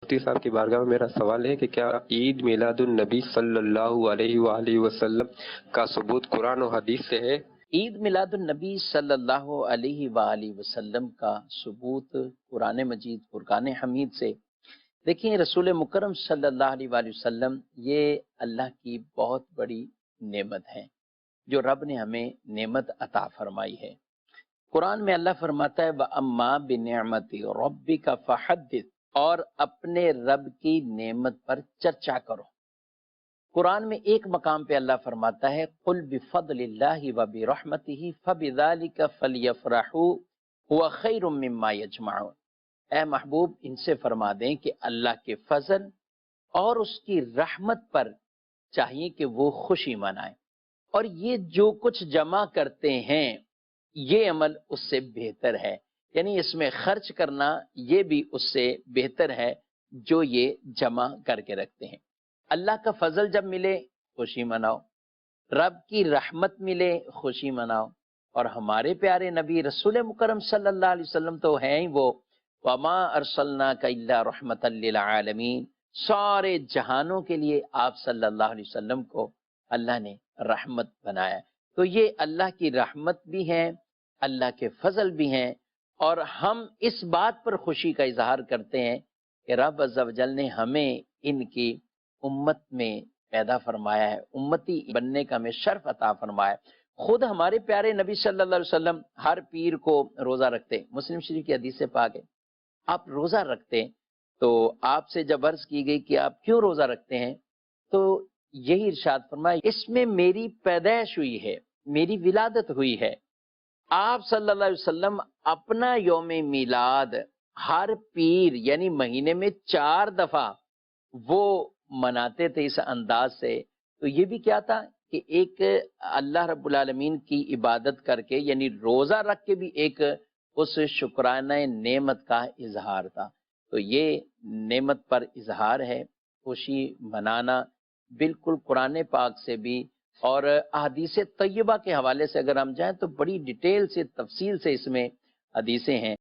مفتی صاحب کی بارگاہ میں میرا سوال ہے کہ کیا عید میلاد النبی صلی اللہ علیہ وآلہ وسلم کا ثبوت قرآن و حدیث سے ہے؟ عید میلاد النبی صلی اللہ علیہ وآلہ وسلم کا ثبوت قرآن مجید فرقان حمید سے۔ دیکھیں، رسول مکرم صلی اللہ علیہ وآلہ وسلم یہ اللہ کی بہت بڑی نعمت ہے جو رب نے ہمیں نعمت عطا فرمائی ہے۔ قرآن میں اللہ فرماتا ہے وَأَمَّا بِنِعْمَتِ رَبِّكَ فَحَدِّثْ، اور اپنے رب کی نعمت پر چرچا کرو۔ قرآن میں ایک مقام پہ اللہ فرماتا ہے قُلْ بِفَضْلِ اللَّهِ وَبِرَحْمَتِهِ فَبِذَلِكَ فَلْيَفْرَحُوا هُوَ خَيْرٌ مِّمَّا يَجْمَعُونَ۔ اے محبوب، ان سے فرما دیں کہ اللہ کے فضل اور اس کی رحمت پر چاہیے کہ وہ خوشی منائیں، اور یہ جو کچھ جمع کرتے ہیں یہ عمل اس سے بہتر ہے، یعنی اس میں خرچ کرنا یہ بھی اس سے بہتر ہے جو یہ جمع کر کے رکھتے ہیں۔ اللہ کا فضل جب ملے خوشی مناؤ، رب کی رحمت ملے خوشی مناؤ، اور ہمارے پیارے نبی رسول مکرم صلی اللہ علیہ وسلم تو ہیں ہی وہ وَمَا أَرْسَلْنَاكَ إِلَّا رَحْمَةً لِّلْعَالَمِينَ، سارے جہانوں کے لیے آپ صلی اللہ علیہ وسلم کو اللہ نے رحمت بنایا۔ تو یہ اللہ کی رحمت بھی ہے، اللہ کے فضل بھی ہیں، اور ہم اس بات پر خوشی کا اظہار کرتے ہیں کہ رب عز و جل نے ہمیں ان کی امت میں پیدا فرمایا ہے، امتی بننے کا ہمیں شرف عطا فرمایا ہے۔ خود ہمارے پیارے نبی صلی اللہ علیہ وسلم ہر پیر کو روزہ رکھتے، مسلم شریف کی حدیث سے پاک ہے، آپ روزہ رکھتے ہیں۔ تو آپ سے جب عرض کی گئی کہ آپ کیوں روزہ رکھتے ہیں تو یہی ارشاد فرمایا اس میں میری پیدائش ہوئی ہے، میری ولادت ہوئی ہے۔ آپ صلی اللہ علیہ وسلم اپنا یوم میلاد ہر پیر یعنی مہینے میں 4 دفعہ وہ مناتے تھے اس انداز سے۔ تو یہ بھی کیا تھا کہ ایک اللہ رب العالمین کی عبادت کر کے، یعنی روزہ رکھ کے بھی ایک اس شکرانہ نعمت کا اظہار تھا۔ تو یہ نعمت پر اظہار ہے، خوشی منانا بالکل قرآن پاک سے بھی اور احادیث طیبہ کے حوالے سے اگر ہم جائیں تو بڑی ڈیٹیل سے تفصیل سے اس میں حدیثیں ہیں۔